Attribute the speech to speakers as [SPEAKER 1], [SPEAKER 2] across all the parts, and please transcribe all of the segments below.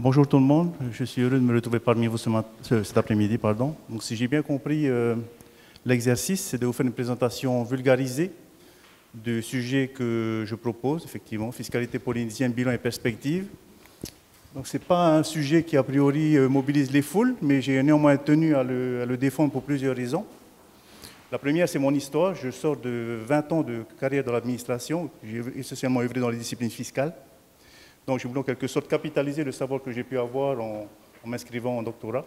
[SPEAKER 1] Bonjour tout le monde, je suis heureux de me retrouver parmi vous cet après-midi. Donc, si j'ai bien compris, l'exercice, c'est de vous faire une présentation vulgarisée du sujet que je propose, effectivement, fiscalité polynésienne, bilan et perspective. Donc, ce n'est pas un sujet qui, a priori, mobilise les foules, mais j'ai néanmoins tenu à le défendre pour plusieurs raisons. La première, c'est mon histoire. Je sors de 20 ans de carrière dans l'administration. J'ai essentiellement œuvré dans les disciplines fiscales. Donc, je voulais en quelque sorte capitaliser le savoir que j'ai pu avoir en m'inscrivant en doctorat.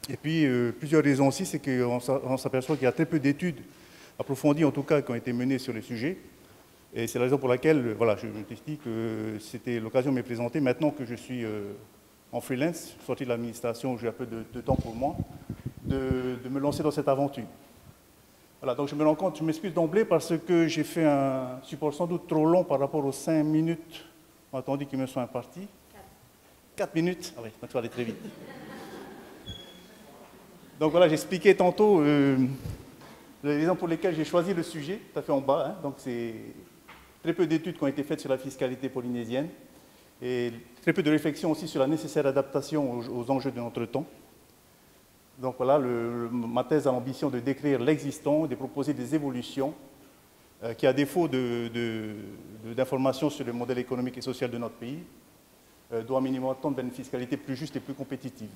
[SPEAKER 1] Et puis, plusieurs raisons aussi, c'est qu'on s'aperçoit qu'il y a très peu d'études approfondies, en tout cas, qui ont été menées sur le sujet. Et c'est la raison pour laquelle, voilà, je me suis dit que c'était l'occasion de me présenter. Maintenant que je suis en freelance, sorti de l'administration, j'ai un peu de temps pour moi, de me lancer dans cette aventure. Voilà, donc je me rends compte, je m'excuse d'emblée parce que j'ai fait un support sans doute trop long par rapport aux 5 minutes attendu qu'ils me soient impartis. 4 minutes. Ah oui, tu vas aller très vite. Donc voilà, j'expliquais tantôt les raisons pour lesquelles j'ai choisi le sujet, tout à fait en bas. Hein. Donc c'est très peu d'études qui ont été faites sur la fiscalité polynésienne et très peu de réflexions aussi sur la nécessaire adaptation aux enjeux de notre temps. Donc voilà, ma thèse a l'ambition de décrire l'existant, de proposer des évolutions qui, à défaut d'informations sur le modèle économique et social de notre pays, doit minimum tendre vers une fiscalité plus juste et plus compétitive.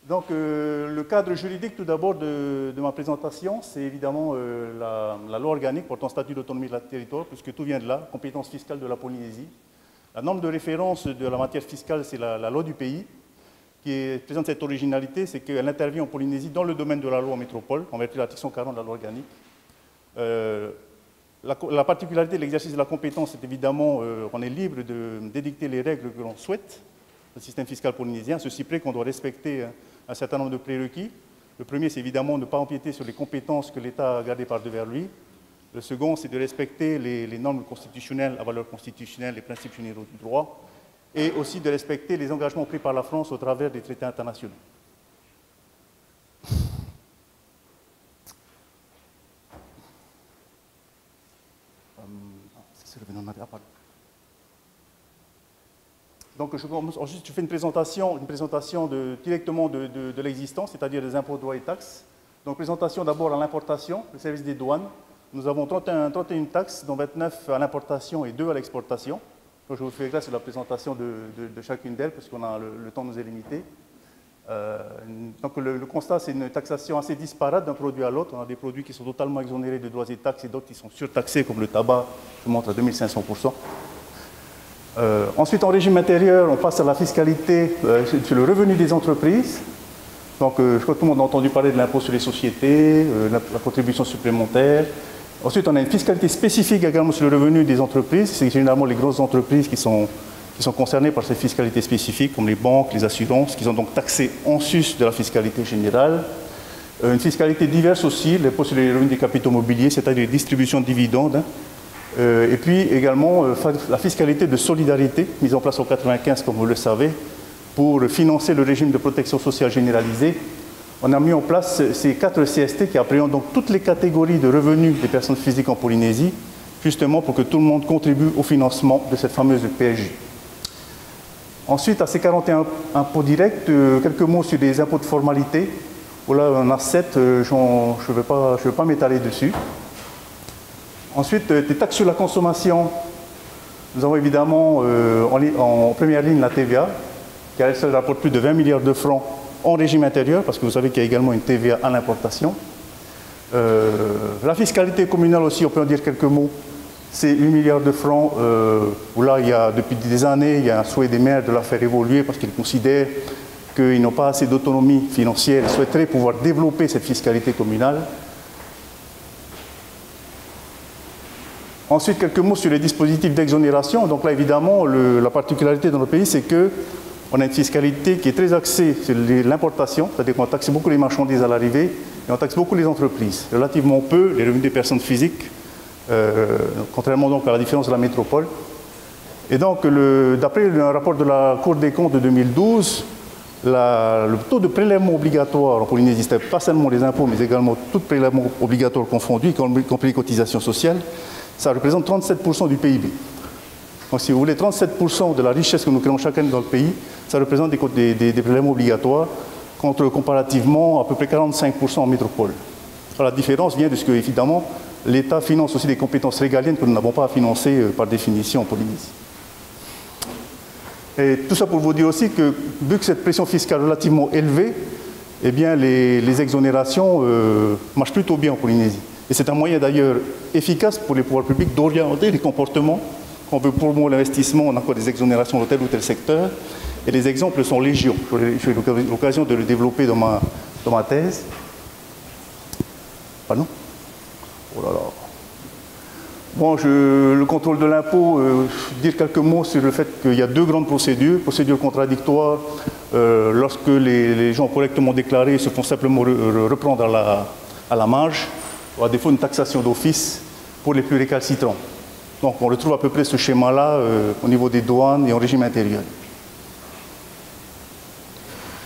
[SPEAKER 1] Donc, le cadre juridique, tout d'abord, de ma présentation, c'est évidemment la loi organique portant statut d'autonomie de la territoire, puisque tout vient de là, compétence fiscale de la Polynésie. La norme de référence de la matière fiscale, c'est la loi du pays, qui présente cette originalité, c'est qu'elle intervient en Polynésie dans le domaine de la loi en métropole, en vertu de l'article 140 de la loi organique. La particularité de l'exercice de la compétence, c'est évidemment qu'on est libre d'édicter les règles que l'on souhaite, le système fiscal polynésien, ceci près qu'on doit respecter un certain nombre de prérequis. Le premier, c'est évidemment ne pas empiéter sur les compétences que l'État a gardées par devers lui. Le second, c'est de respecter les normes constitutionnelles à valeur constitutionnelle, les principes généraux du droit, et aussi de respecter les engagements pris par la France au travers des traités internationaux. Donc, ensuite, je fais une présentation directement de l'existence, c'est-à-dire des impôts, droits et taxes. Donc, présentation d'abord à l'importation, le service des douanes. Nous avons 31 taxes, dont 29 à l'importation et 2 à l'exportation. Donc, je vous fais grâce à la présentation de chacune d'elles, parce qu'on a le temps nous est limité. Donc, le constat, c'est une taxation assez disparate d'un produit à l'autre. On a des produits qui sont totalement exonérés de droits et taxes et d'autres qui sont surtaxés, comme le tabac, je montre à 2500%. Ensuite, en régime intérieur, on passe à la fiscalité sur le revenu des entreprises. Donc, je crois que tout le monde a entendu parler de l'impôt sur les sociétés, la contribution supplémentaire. Ensuite, on a une fiscalité spécifique également sur le revenu des entreprises. C'est généralement les grosses entreprises qui sont concernées par cette fiscalité spécifique, comme les banques, les assurances, qui sont donc taxées en sus de la fiscalité générale. Une fiscalité diverse aussi, l'impôt sur les revenus des capitaux mobiliers, c'est-à-dire les distributions de dividendes. Et puis également la fiscalité de solidarité, mise en place en 1995, comme vous le savez, pour financer le régime de protection sociale généralisée. On a mis en place ces 4 CST qui appréhendent donc toutes les catégories de revenus des personnes physiques en Polynésie, justement pour que tout le monde contribue au financement de cette fameuse PSG. Ensuite, à ces 41 impôts directs, quelques mots sur les impôts de formalité. Voilà, on a 7, je ne vais pas m'étaler dessus. Ensuite, des taxes sur la consommation. Nous avons évidemment en première ligne la TVA, qui à elle seule rapporte plus de 20 milliards de francs en régime intérieur, parce que vous savez qu'il y a également une TVA à l'importation. La fiscalité communale aussi, on peut en dire quelques mots. C'est 8 milliards de francs, où là, depuis des années, il y a un souhait des maires de la faire évoluer, parce qu'ils considèrent qu'ils n'ont pas assez d'autonomie financière, ils souhaiteraient pouvoir développer cette fiscalité communale. Ensuite, quelques mots sur les dispositifs d'exonération. Donc là, évidemment, la particularité dans notre pays, c'est qu'on a une fiscalité qui est très axée sur l'importation, c'est-à-dire qu'on taxe beaucoup les marchandises à l'arrivée et on taxe beaucoup les entreprises, relativement peu les revenus des personnes physiques, contrairement donc à la différence de la métropole. Et donc, d'après un rapport de la Cour des comptes de 2012, le taux de prélèvement obligatoire en Polynésie, c'était pas seulement les impôts, mais également tout prélèvement obligatoire confondu, y compris les cotisations sociales, ça représente 37% du PIB. Donc si vous voulez, 37% de la richesse que nous créons chaque année dans le pays, ça représente des prélèvements obligatoires, contre comparativement à peu près 45% en métropole. Alors, la différence vient de ce que, évidemment, l'État finance aussi des compétences régaliennes que nous n'avons pas à financer par définition en Polynésie. Et tout ça pour vous dire aussi que, vu que cette pression fiscale est relativement élevée, eh bien, les exonérations marchent plutôt bien en Polynésie. Et c'est un moyen d'ailleurs efficace pour les pouvoirs publics d'orienter les comportements. Quand on veut promouvoir l'investissement, on a encore des exonérations dans tel ou tel secteur. Et les exemples sont légion. J'ai eu l'occasion de le développer dans ma thèse. Pardon? Oh là là. Bon, le contrôle de l'impôt, dire quelques mots sur le fait qu'il y a deux grandes procédures. Procédure contradictoire, lorsque les gens correctement déclarés se font simplement reprendre à la marge, ou à défaut une taxation d'office pour les plus récalcitrants. Donc on retrouve à peu près ce schéma-là au niveau des douanes et en régime intérieur.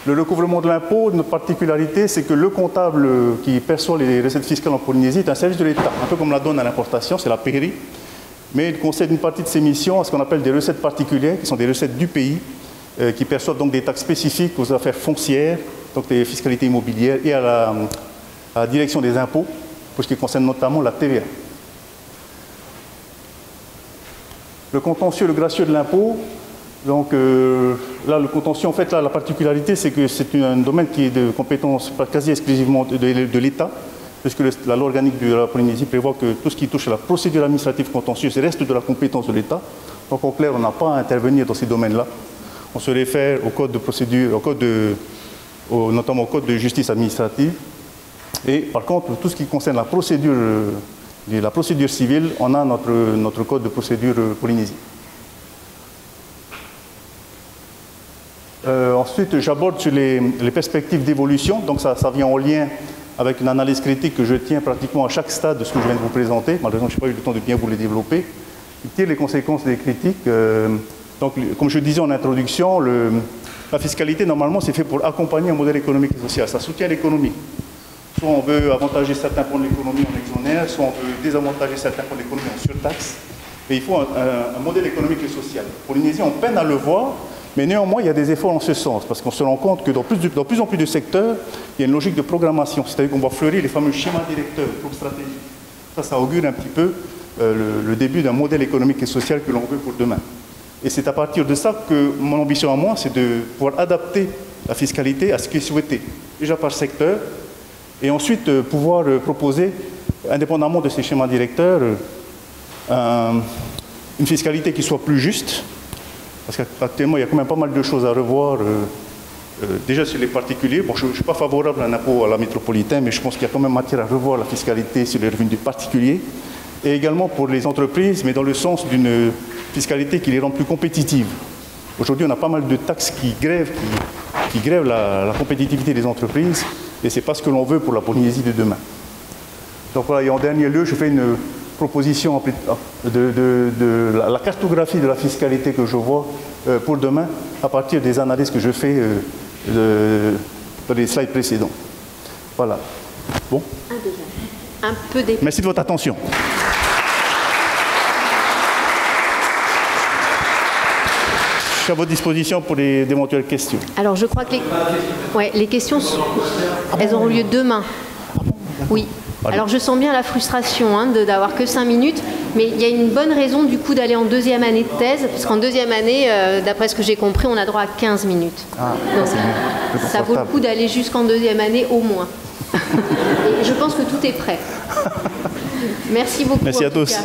[SPEAKER 1] Le recouvrement de l'impôt, notre particularité, c'est que le comptable qui perçoit les recettes fiscales en Polynésie est un service de l'État, un peu comme la douane à l'importation, c'est la pairie, mais il concède une partie de ses missions à ce qu'on appelle des recettes particulières, qui sont des recettes du pays, qui perçoivent donc des taxes spécifiques aux affaires foncières, donc des fiscalités immobilières, et à la direction des impôts, pour ce qui concerne notamment la TVA. Le contentieux, le gracieux de l'impôt. Donc là, le contentieux, en fait, là, la particularité, c'est que c'est un domaine qui est de compétence quasi exclusivement de l'État, puisque la loi organique de la Polynésie prévoit que tout ce qui touche à la procédure administrative contentieuse reste de la compétence de l'État. Donc, en clair, on n'a pas à intervenir dans ces domaines-là. On se réfère au code de procédure, notamment au code de justice administrative. Et par contre, tout ce qui concerne la procédure civile, on a notre code de procédure Polynésie. Ensuite, j'aborde sur les perspectives d'évolution. Donc ça vient en lien avec une analyse critique que je tiens pratiquement à chaque stade de ce que je viens de vous présenter. Malheureusement, je n'ai pas eu le temps de bien vous les développer. Je tire les conséquences des critiques. Donc, comme je disais en introduction, la fiscalité, normalement, c'est fait pour accompagner un modèle économique et social. Ça soutient l'économie. Soit on veut avantager certains points de l'économie en exonère, soit on veut désavantager certains points de l'économie en surtaxe. Mais il faut un modèle économique et social. Pour Polynésie, on peine à le voir. Mais néanmoins, il y a des efforts en ce sens, parce qu'on se rend compte que dans plus en plus de secteurs, il y a une logique de programmation, c'est-à-dire qu'on va fleurir les fameux schémas directeurs, groupes stratégiques. Ça augure un petit peu le début d'un modèle économique et social que l'on veut pour demain. Et c'est à partir de ça que mon ambition à moi, c'est de pouvoir adapter la fiscalité à ce qui est souhaité, déjà par secteur, et ensuite pouvoir proposer, indépendamment de ces schémas directeurs, une fiscalité qui soit plus juste. Parce qu'actuellement, il y a quand même pas mal de choses à revoir, déjà sur les particuliers. Bon, je ne suis pas favorable à un impôt à la métropolitaine, mais je pense qu'il y a quand même matière à revoir la fiscalité sur les revenus des particuliers. Et également pour les entreprises, mais dans le sens d'une fiscalité qui les rend plus compétitives. Aujourd'hui, on a pas mal de taxes qui grèvent la compétitivité des entreprises, et ce n'est pas ce que l'on veut pour la Polynésie de demain. Donc voilà, et en dernier lieu, je fais une proposition de la cartographie de la fiscalité que je vois pour demain à partir des analyses que je fais dans les slides précédents. Voilà. Bon.
[SPEAKER 2] Un peu des...
[SPEAKER 1] Merci de votre attention. Je suis à votre disposition pour d'éventuelles questions.
[SPEAKER 2] Alors je crois que les questions, elles auront lieu demain. Oui. Alors je sens bien la frustration d'avoir que 5 minutes, mais il y a une bonne raison du coup d'aller en deuxième année de thèse, parce qu'en deuxième année, d'après ce que j'ai compris, on a droit à 15 minutes.
[SPEAKER 1] Ah, donc,
[SPEAKER 2] ça vaut le coup d'aller jusqu'en deuxième année au moins. Et je pense que tout est prêt. Merci beaucoup.
[SPEAKER 1] Merci à tous.